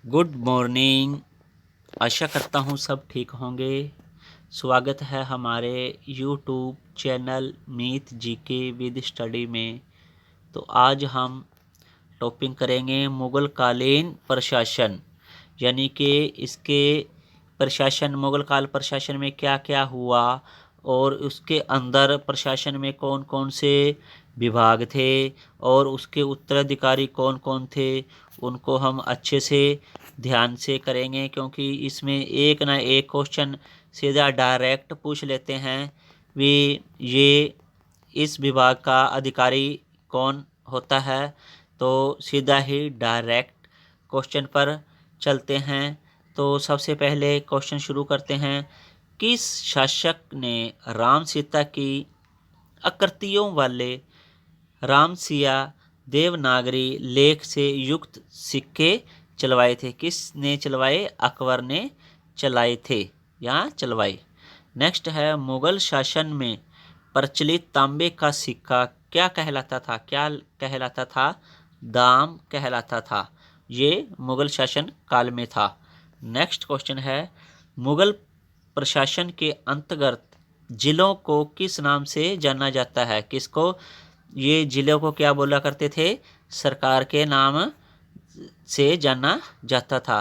Good morning. आशा करता हूँ सब ठीक होंगे। स्वागत है हमारे YouTube channel Meet GK with study में। तो आज हम टॉपिक करेंगे मुग़ल कालीन प्रशासन, यानी कि इसके प्रशासन, मुग़ल काल प्रशासन में क्या क्या हुआ और उसके अंदर प्रशासन में कौन कौन से विभाग थे और उसके उत्तराधिकारी कौन कौन थे, उनको हम अच्छे से ध्यान से करेंगे, क्योंकि इसमें एक ना एक क्वेश्चन सीधा डायरेक्ट पूछ लेते हैं भी ये इस विभाग का अधिकारी कौन होता है। तो सीधा ही डायरेक्ट क्वेश्चन पर चलते हैं। तो सबसे पहले क्वेश्चन शुरू करते हैं। किस शासक ने राम सीता की आकृतियों वाले रामसिया देवनागरी लेख से युक्त सिक्के चलवाए थे? किसने चलवाए? अकबर ने चलाए थे, यहाँ चलवाए। नेक्स्ट है, मुगल शासन में प्रचलित तांबे का सिक्का क्या कहलाता था? क्या कहलाता था? दाम कहलाता था। ये मुगल शासन काल में था। नेक्स्ट क्वेश्चन है, मुगल प्रशासन के अंतर्गत जिलों को किस नाम से जाना जाता है? किसको? ये जिलों को क्या बोला करते थे? सरकार के नाम से जाना जाता था।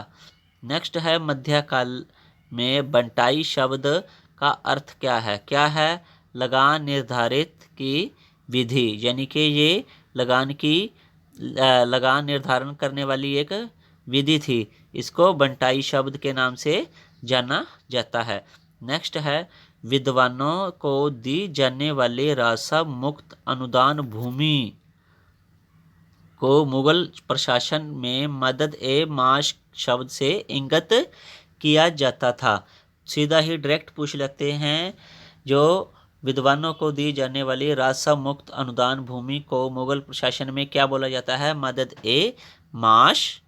नेक्स्ट है, मध्यकाल में बंटाई शब्द का अर्थ क्या है? क्या है? लगान निर्धारित की विधि, यानी कि ये लगान निर्धारण करने वाली एक विधि थी। इसको बंटाई शब्द के नाम से जाना जाता है। नेक्स्ट है, विद्वानों को दी जाने वाली राजस्व मुक्त अनुदान भूमि को मुगल प्रशासन में मदद ए माश शब्द से इंगित किया जाता था। सीधा ही डायरेक्ट पूछ लेते हैं, जो विद्वानों को दी जाने वाली राजस्व मुक्त अनुदान भूमि को मुगल प्रशासन में क्या बोला जाता है? मदद ए माश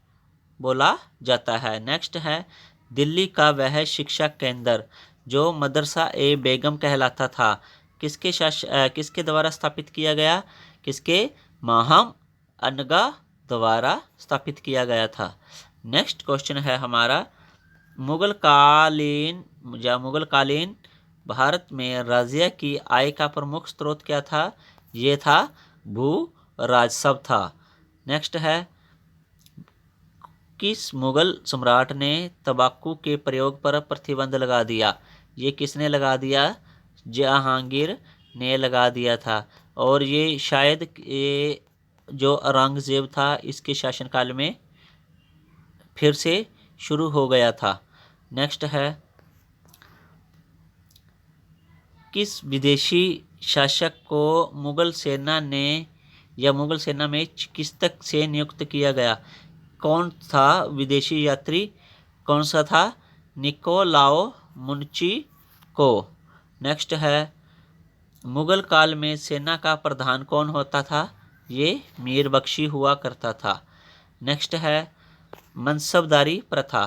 बोला जाता है। नेक्स्ट है, दिल्ली का वह शिक्षा केंद्र जो मदरसा ए बेगम कहलाता था, किसके द्वारा स्थापित किया गया? किसके? माहम अनगा द्वारा स्थापित किया गया था। नेक्स्ट क्वेश्चन है हमारा, मुगल कालीन भारत में राज्य की आय का प्रमुख स्रोत क्या था? ये था भू राजस्व था। नेक्स्ट है, किस मुगल सम्राट ने तंबाकू के प्रयोग पर प्रतिबंध लगा दिया? ये किसने लगा दिया? जहांगीर ने लगा दिया था। और ये शायद ये जो औरंगजेब था, इसके शासनकाल में फिर से शुरू हो गया था। नेक्स्ट है, किस विदेशी शासक को मुगल सेना में चिकित्सक से नियुक्त किया गया? कौन था विदेशी यात्री? कौन सा था? निकोलाओ मुंची को। नेक्स्ट है, मुगल काल में सेना का प्रधान कौन होता था? ये मीर बख्शी हुआ करता था। नेक्स्ट है, मनसबदारी प्रथा।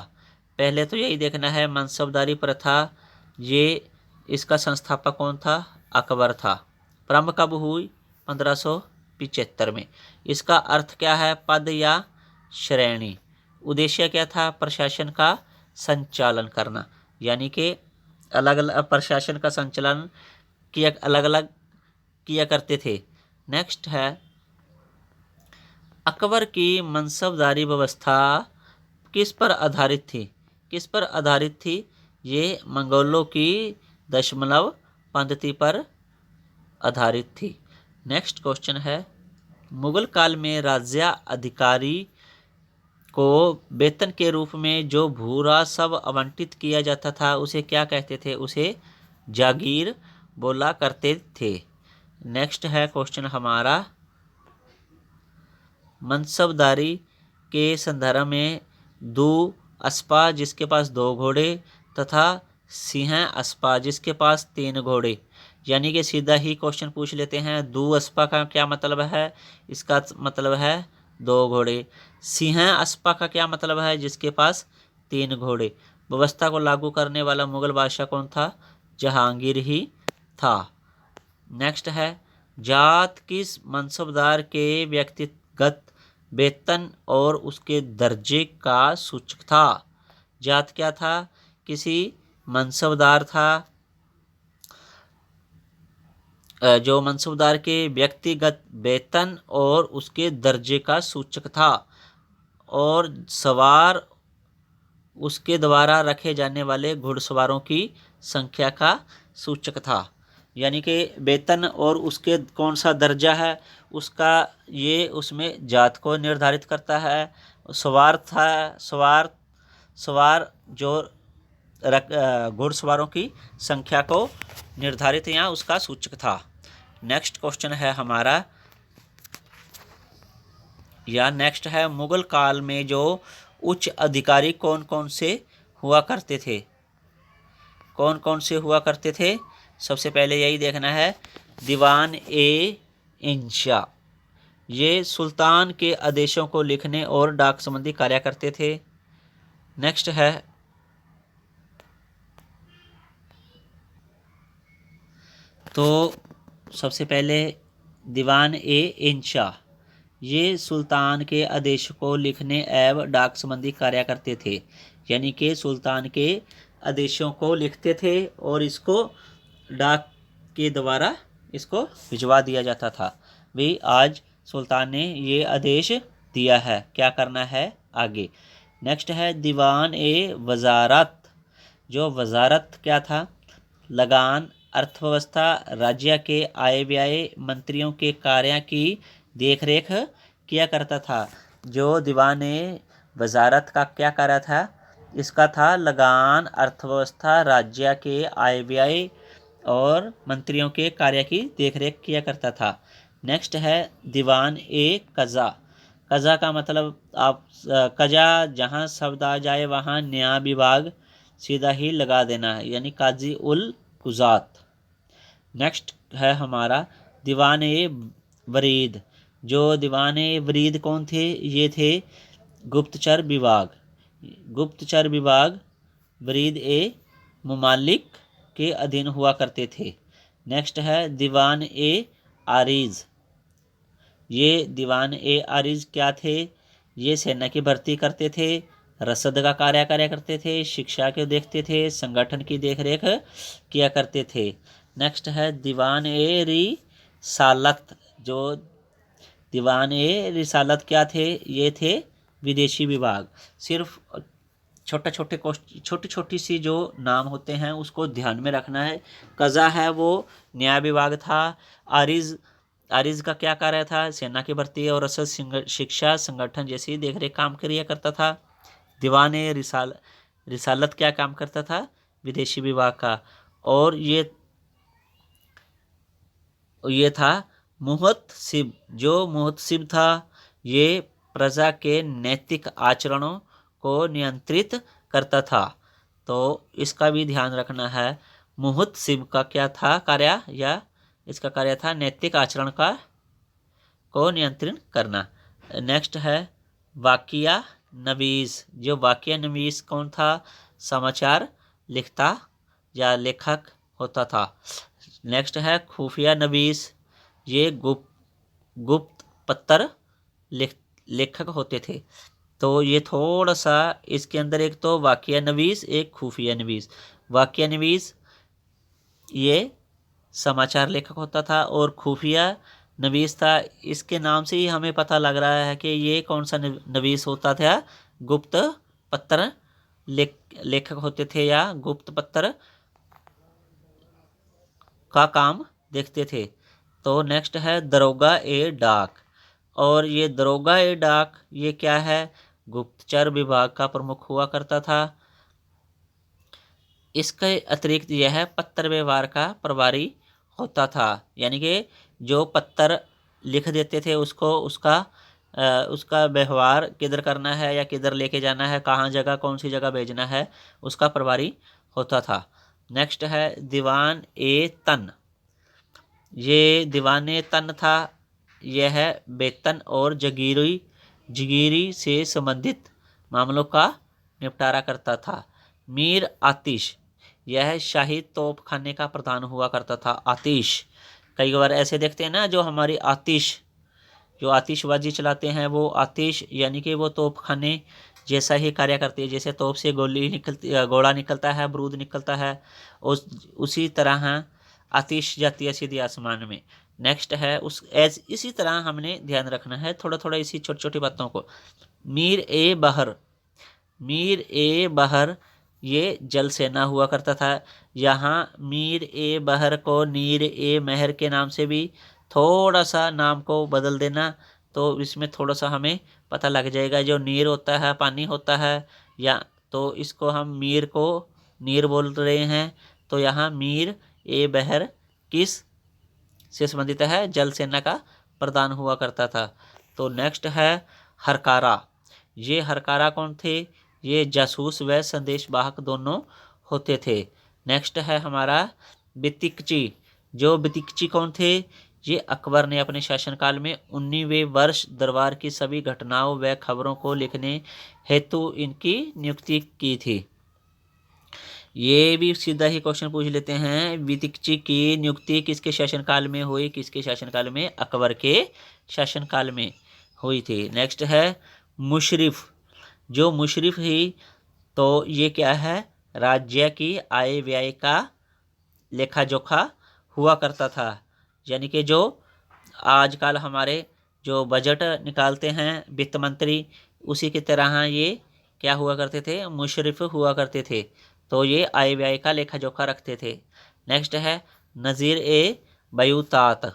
पहले तो यही देखना है, मनसबदारी प्रथा ये इसका संस्थापक कौन था? अकबर था। प्रारंभ कब हुई? 1575 में। इसका अर्थ क्या है? पद या श्रेणी। उद्देश्य क्या था? प्रशासन का संचालन करना, यानी कि अलग अलग प्रशासन का संचालन अलग अलग किया करते थे। नेक्स्ट है, अकबर की मनसबदारी व्यवस्था किस पर आधारित थी? किस पर आधारित थी? ये मंगोलों की दशमलव पद्धति पर आधारित थी। नेक्स्ट क्वेश्चन है, मुगल काल में राज्य अधिकारी को वेतन के रूप में जो भूराजस्व आवंटित किया जाता था, उसे क्या कहते थे? उसे जागीर बोला करते थे। नेक्स्ट है क्वेश्चन हमारा, मनसबदारी के संदर्भ में दो अस्पा जिसके पास 2 घोड़े तथा सिंह अस्पा जिसके पास 3 घोड़े, यानी कि सीधा ही क्वेश्चन पूछ लेते हैं। दो अस्पा का क्या मतलब है? इसका मतलब है 2 घोड़े। सिंह अस्पा का क्या मतलब है? जिसके पास 3 घोड़े। व्यवस्था को लागू करने वाला मुगल बादशाह कौन था? जहांगीर ही था। नेक्स्ट है, जात किस मनसबदार के व्यक्तिगत वेतन और उसके दर्जे का सूचक था। जात क्या था? किसी मनसबदार था, जो मनसबदार के व्यक्तिगत वेतन और उसके दर्जे का सूचक था। और सवार उसके द्वारा रखे जाने वाले घुड़सवारों की संख्या का सूचक था। यानी कि वेतन और उसके कौन सा दर्जा है उसका, ये उसमें जात को निर्धारित करता है। सवार था, सवार जो घुड़सवारों की संख्या को निर्धारित या उसका सूचक था। नेक्स्ट क्वेश्चन है हमारा, या नेक्स्ट है, मुगल काल में जो उच्च अधिकारी कौन कौन से हुआ करते थे? कौन कौन से हुआ करते थे? सबसे पहले यही देखना है, दीवान ए इंशा, ये सुल्तान के आदेशों को लिखने और डाक संबंधी कार्य करते थे। नेक्स्ट है, तो सबसे पहले दीवान ए इंशा, ये सुल्तान के आदेश को लिखने एवं डाक संबंधी कार्य करते थे। यानी कि सुल्तान के आदेशों को लिखते थे और इसको डाक के द्वारा इसको भिजवा दिया जाता था। भाई आज सुल्तान ने ये आदेश दिया है, क्या करना है आगे। नेक्स्ट है दीवान ए वजारत, जो वजारत क्या था? लगान, अर्थव्यवस्था, राज्य के आय व्यय, मंत्रियों के कार्य की देखरेख किया करता था। जो दीवान वजारत का क्या कार्य था? इसका था लगान, अर्थव्यवस्था, राज्य के आय व्यय और मंत्रियों के कार्य की देखरेख किया करता था। नेक्स्ट है दीवान ए कज़ा। कज़ा का मतलब आप कज़ा जहाँ शब्द आ जाए वहाँ न्याय विभाग सीधा ही लगा देना है, यानी काजी उल कुजात। नेक्स्ट है हमारा दीवान ए वरीद, जो दीवान ए वरीद कौन थे? ये थे गुप्तचर विभाग। गुप्तचर विभाग वरीद ए मुमालिक के अधीन हुआ करते थे। नेक्स्ट है दीवान ए आरिज, ये दीवान ए आरिज क्या थे? ये सेना की भर्ती करते थे, रसद का कार्य करते थे, शिक्षा को देखते थे, संगठन की देखरेख किया करते थे। नेक्स्ट है दीवान ए रिसालत, जो दीवान ए रिसालत क्या थे? ये थे विदेशी विभाग। सिर्फ छोटी छोटी सी जो नाम होते हैं उसको ध्यान में रखना है। कज़ा है वो न्याय विभाग था। आरिज, आरिज का क्या कार्य था? सेना की भर्ती और रसद, शिक्षा, संगठन जैसी देखरेख काम किया करता था। दीवान ए रिसालत क्या काम करता था? विदेशी विभाग का। और ये था मुहतसिब, जो मुहतसिब था ये प्रजा के नैतिक आचरणों को नियंत्रित करता था। तो इसका भी ध्यान रखना है। मुहतसिब का क्या था कार्य, या इसका कार्य था नैतिक आचरण को नियंत्रित करना। नेक्स्ट है वाकिया नवीस, जो वाकिया नवीस कौन था? समाचार लिखता या लेखक होता था। नेक्स्ट है खुफिया नवीस, ये गुप्त पत्र लेखक होते थे। तो ये थोड़ा सा इसके अंदर, एक तो वाकिया नवीस, एक खुफिया नवीस। वाकिया नवीस ये समाचार लेखक होता था और खुफिया नवीस था। इसके नाम से ही हमें पता लग रहा है कि ये कौन सा नवीस होता था? गुप्त पत्र लेखक होते थे या गुप्त पत्र का काम देखते थे। तो नेक्स्ट है दरोगा ए डाक, और ये दरोगा ए डाक ये क्या है? गुप्तचर विभाग का प्रमुख हुआ करता था। इसके अतिरिक्त यह पत्र व्यवहार का प्रभारी होता था, यानी कि जो पत्र लिख देते थे उसको उसका व्यवहार किधर करना है या किधर लेके जाना है, कहाँ जगह कौन सी जगह भेजना है, उसका प्रभारी होता था। नेक्स्ट है दीवान ए तन, ये दीवान ए तन था। यह वेतन और जगीरी से संबंधित मामलों का निपटारा करता था। मीर आतिश, यह शाही तोप खाने का प्रधान हुआ करता था। आतिश कई बार ऐसे देखते हैं ना, जो हमारी आतिश जो आतिशबाजी चलाते हैं वो आतिश यानी कि वो तोपखाने जैसा ही कार्य करती है। जैसे तोप से गोला निकलता है, बारूद निकलता है, उसी तरह आतिश जाती है सीधी आसमान में। नेक्स्ट है इसी तरह हमने ध्यान रखना है थोड़ा थोड़ा इसी छोटी छोटी बातों को। मीर ए बहर ये जल सेना हुआ करता था। यहाँ मीर ए बहर को नीर ए महर के नाम से भी थोड़ा सा नाम को बदल देना, तो इसमें थोड़ा सा हमें पता लग जाएगा। जो नीर होता है पानी होता है, या तो इसको हम मीर को नीर बोल रहे हैं, तो यहाँ मीर ए बहर किस से संबंधित है? जल सेना का प्रधान हुआ करता था। तो नेक्स्ट है हरकारा। ये हरकारा कौन थे? ये जासूस व संदेशवाहक दोनों होते थे। नेक्स्ट है हमारा बितिकची। जो बितिकची कौन थे? ये अकबर ने अपने शासनकाल में 19वें वर्ष दरबार की सभी घटनाओं व खबरों को लिखने हेतु इनकी नियुक्ति की थी। ये भी सीधा ही क्वेश्चन पूछ लेते हैं, बितिकची की नियुक्ति किसके शासनकाल में हुई? किसके शासनकाल में? अकबर के शासनकाल में हुई थी। नेक्स्ट है मुशरिफ। जो मुशरिफ ही, तो ये क्या है? राज्य की आय व्यय का लेखा जोखा हुआ करता था। यानी कि जो आजकल हमारे जो बजट निकालते हैं वित्त मंत्री, उसी की तरह ये क्या हुआ करते थे? मुशरिफ हुआ करते थे। तो ये आय व्यय का लेखा जोखा रखते थे। नेक्स्ट है नज़ीर ए बयूतात।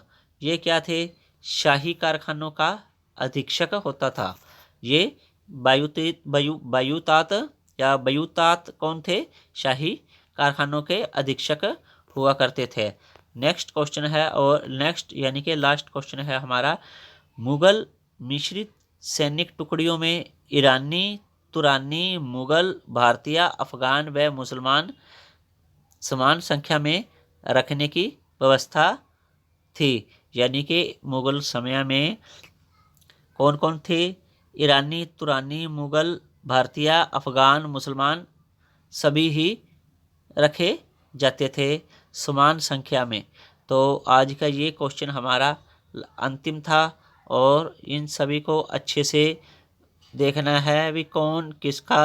ये क्या थे? शाही कारखानों का अधीक्षक होता था। ये बयूतात या बयूतात कौन थे? शाही कारखानों के अधीक्षक हुआ करते थे। नेक्स्ट क्वेश्चन है, और नेक्स्ट यानी कि लास्ट क्वेश्चन है हमारा, मुगल मिश्रित सैनिक टुकड़ियों में ईरानी, तुरानी, मुगल, भारतीय, अफगान व मुसलमान समान संख्या में रखने की व्यवस्था थी। यानी कि मुगल समय में कौन कौन थे? ईरानी, तुरानी, मुगल, भारतीय, अफगान, मुसलमान सभी ही रखे जाते थे समान संख्या में। तो आज का ये क्वेश्चन हमारा अंतिम था, और इन सभी को अच्छे से देखना है भी कौन किसका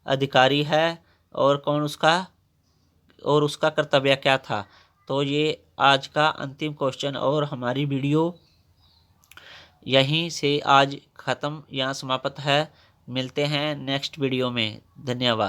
अधिकारी है और कौन उसका कर्तव्य क्या था। तो ये आज का अंतिम क्वेश्चन, और हमारी वीडियो यहीं से आज ख़त्म या समाप्त है। मिलते हैं नेक्स्ट वीडियो में। धन्यवाद।